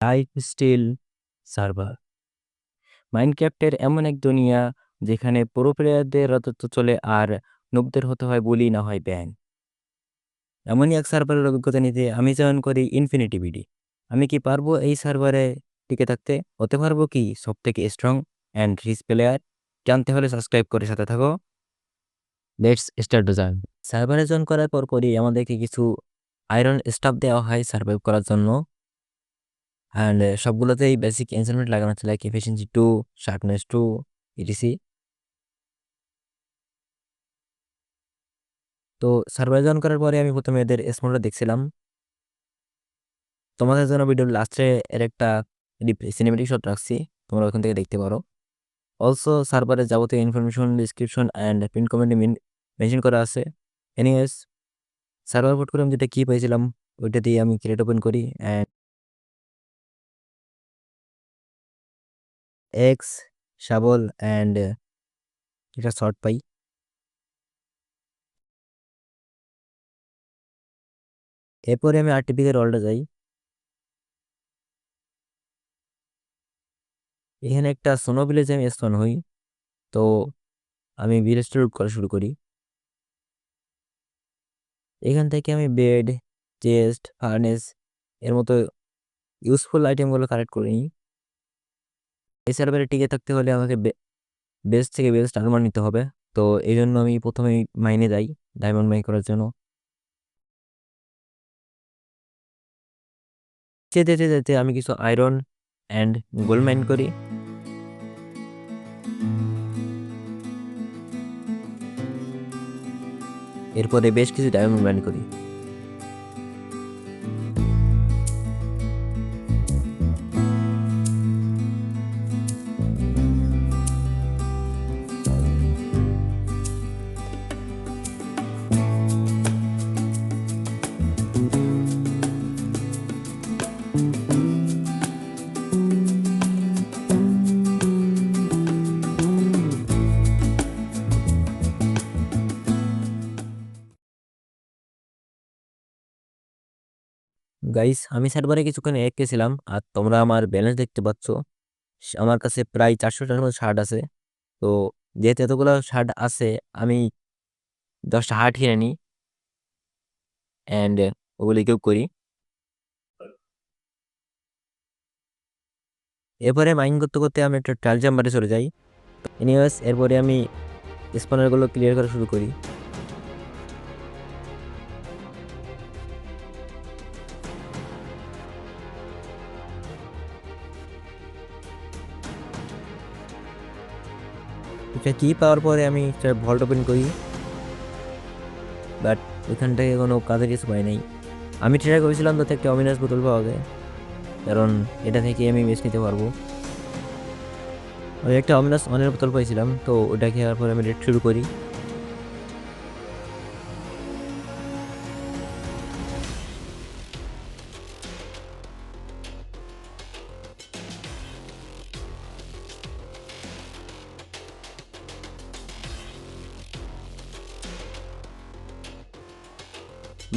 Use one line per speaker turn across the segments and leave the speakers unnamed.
Life still server মাইনক্রাফটের এমন এক দুনিয়া যেখানে প্রো প্লেয়ারদের রাজত্ব চলে আর নুবদের হতে হয় বলি না হয় ব্যান। এমনই এক সার্ভারের অভিজ্ঞতা নিতে আমি জয়েন করি ইনফিনিটি বিডি। আমি কি পারবো এই সার্ভারে টিকে থাকতে? হতে পারবো কি সব থেকে স্ট্রং অ্যান্ড রিচ প্লেয়ার? জানতে হলে সাবস্ক্রাইব করে সাথে থাকো। Let's start the journey. সার্ভারে জয়েন করার পর পরই আমাদেরকে কিছু আয়রন স্টাফ দেওয়া হয় সার্ভাইভ করার জন্য। অ্যান্ড সবগুলোতেই বেসিক এনচেন্টমেন্ট লাগানো আছে, লাইক এফিসিয়েন্সি 2, শার্পনেস 2, ইটিসি। তো সার্ভাইভ জয়েন করার পরে আমি প্রথমে এদের স্মোটা দেখছিলাম। তোমাদের জন্য ভিডিওর লাস্টে এর একটা সিনেমেটিক শট রাখছি, তোমরা ওখান থেকে দেখতে পারো। অলসো সার্ভারের যাবতীয় ইনফরমেশন ডিসক্রিপশন অ্যান্ড পিন কমেন্টে মেনশন করা আছে। এনিওয়েজ, সার্ভার পোর্ট করে আমি যেটা কি পেয়েছিলাম ওইটা দিয়ে আমি ক্রেট ওপেন করি অ্যান্ড এক্স শাবল অ্যান্ড এটা শর্ট পাই। এরপরে আমি আরটিপিকে রলটা যাই। এখানে একটা সোনো ভিলেজে আমি স্পন হই। তো আমি ভিলেজটা লুট করা শুরু করি। এখান থেকে আমি বেড, চেস্ট, ফার্নেস এর মতো ইউজফুল আইটেমগুলো কালেক্ট করে নিই। এই সার্ভারে টিকে থাকতে হলে আমাকে বেস্ট থেকে বেস্ট আর্মার নিতে হবে। তো এই জন্য আমি প্রথমেই মাইনে যাই ডায়মন্ড মাইন করার জন্য। যেতে যেতে যেতে আমি কিছু আয়রন অ্যান্ড গোল্ড মাইন করি। এরপরে বেশ কিছু ডায়মন্ড মাইন করি। গাইস, আমি সার্ভারে কিছুক্ষণ ছিলাম আর তোমরা আমার ব্যালেন্স দেখতে পাচ্ছ। আমার কাছে প্রায় 400টার মতো শার্ট আছে। তো যেহেতু এতগুলো শার্ট আছে, আমি 10টা হার্ট কিনে নিই অ্যান্ড ওগুলি কেউ করি। এরপরে মাইন করতে করতে আমি একটা ট্রায়াল চেম্বারে চলে যাই। এনিওয়েজ, এরপরে আমি স্পনারগুলো ক্লিয়ার করা শুরু করি। এটা কি পাওয়ার পরে আমি একটা ভল্ট ওপেন করি, বাট ওইখান থেকে কোনো কাজের কিছু পাই নাই। আমি ট্রাই করেছিলাম যাতে একটা অমিনাস বোতল পাওয়া যায়, কারণ এটা থেকে আমি বেশ নিতে পারবো। ওই একটা অমিনাস অনের বোতল পাইছিলাম, তো ওটা খেয়ার পরে আমি রেড শুরু করি।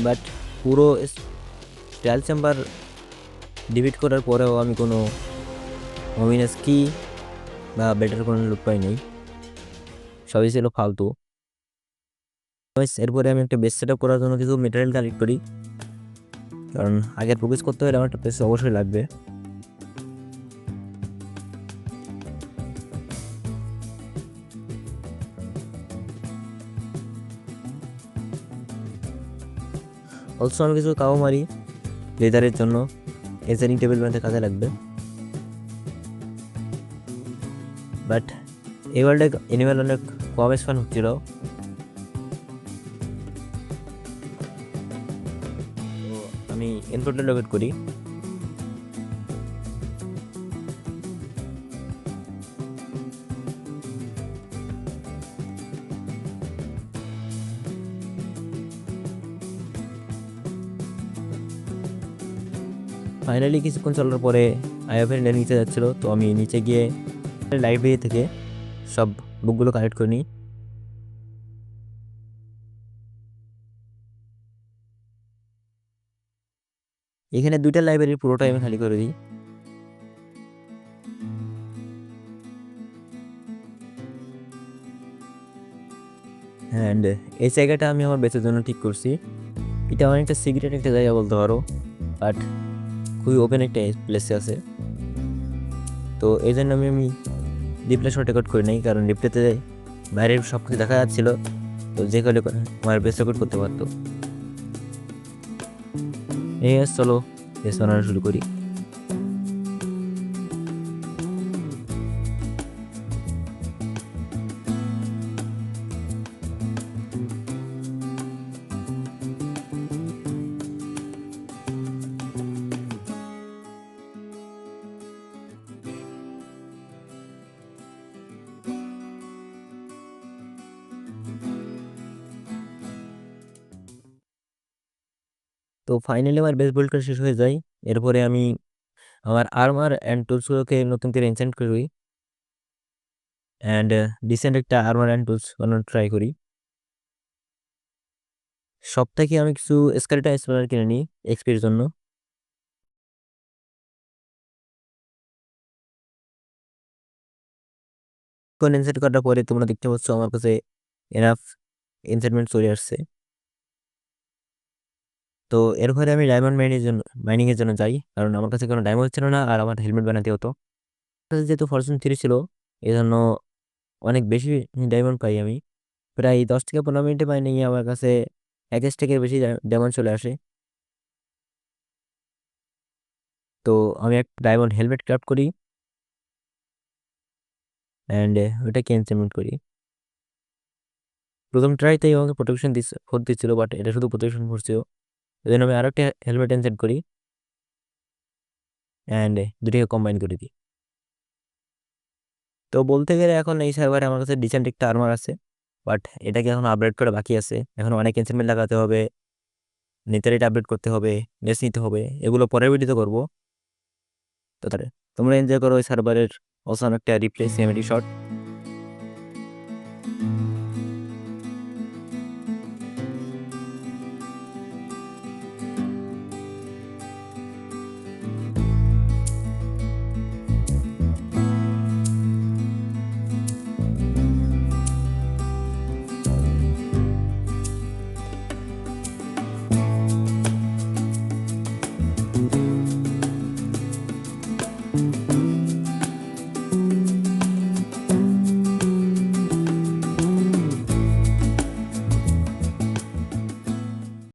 বাট পুরো ট্রায়াল চেম্বার ডিবিট করার পরেও আমি কোনো অমিনাস কি বা বেটার কোনো লুট পাই নাই, সবই ছিল ফালতু। এরপরে আমি একটা বেস সেট আপ করার জন্য কিছু মেটেরিয়াল কালেক্ট করি, কারণ আগের প্রোগ্রেস করতে হলে আমার একটা বেস অবশ্যই লাগবে। অলসো আমি কিছু কাও মারি লেদারের জন্য, এজারিং টেবিল বানাতে কাজে লাগবে। বাট এই ওয়ার্ল্ডে অ্যানিমেল অনেক কম স্পান হচ্ছিল। তো আমি ইনপুটটা লোকেট করি। ফাইনালি কিছুক্ষণ চলার পরে আইএফের নিচে যাচ্ছিল, তো আমি নিচে গিয়ে লাইব্রেরি থেকে সব বুকগুলো কালেক্ট করে নিই। এখানে দুইটা লাইব্রেরির পুরোটাই আমি খালি করে দিই। অ্যান্ড এই জায়গাটা আমি আমার বেচের জন্য ঠিক করছি। এটা অনেকটা সিক্রেট একটা জায়গা বলতে পারো, বাট খুবই ওপেন একটা প্লেসে আছে। তো এই জন্য আমি রিপ্লে শট রেকর্ড করি নাই, কারণ রিপ্লেতে বাইরের সব কিছু দেখা যাচ্ছিল, তো যে কালে আমার বেস রেকর্ড করতে পারতো। চলো বেস বানানো শুরু করি। তো ফাইনালি আমার বেস বিল্ড করা শেষ হয়ে যায়। এরপরে আমি আমার আর্মার অ্যান্ড টুলসগুলোকে নতুন করে এনচেন্ট করি অ্যান্ড ডিসেন্ট একটা আর্মার অ্যান্ড টুলস বানানোর ট্রাই করি। সব থেকে আমি কিছু স্কেলেটন স্পেলার কিনে নিই এক্সপির জন্য। কোন এনচেন্ট করার পরে তোমরা দেখতে পাচ্ছ আমার কাছে এনাফ এনচেন্টমেন্ট চলে আসছে। তো এরপরে আমি ডায়মন্ড মাইনিং এর জন্য যাই, কারণ আমার কাছে কোনো ডায়মন্ড ছিল না আর আমার হেলমেট বানাতে হতো। যেহেতু ফরচুন 3 ছিল, এই জন্য অনেক বেশি ডায়মন্ড পাই আমি। প্রায় 10 থেকে 15 মিনিটে মাইনিংয়ে আমার কাছে 1 স্ট্যাকের বেশি ডায়মন্ড চলে আসে। তো আমি এক ডায়মন্ড হেলমেট ক্রাফট করি অ্যান্ড ওটাকে এনচেন্টমেন্ট করি। প্রথম ট্রাইতেই আমাকে প্রোটেকশন দিচ্ছিল, বাট এটা শুধু প্রোটেকশন করছিল। এই জন্য আমি আরো একটা হেলমেট এনচেন্ট করি অ্যান্ড দুটিকে কম্বাইন করে দিই। তো বলতে গেলে এখন এই সার্ভারে আমার কাছে ডিসেন্ট একটা আর্মার আছে, বাট এটাকে এখন আপডেট করা বাকি আছে। এখন অনেক এনচেন্টমেন্ট লাগাতে হবে, নেতারিট আপডেট করতে হবে, নেস নিতে হবে, এগুলো পরের ভিডিওতে করবো। তো তোমরা এনজয় করো ওই সার্ভারের অসাম একটা রিপ্লে সিনেমেটিক শট।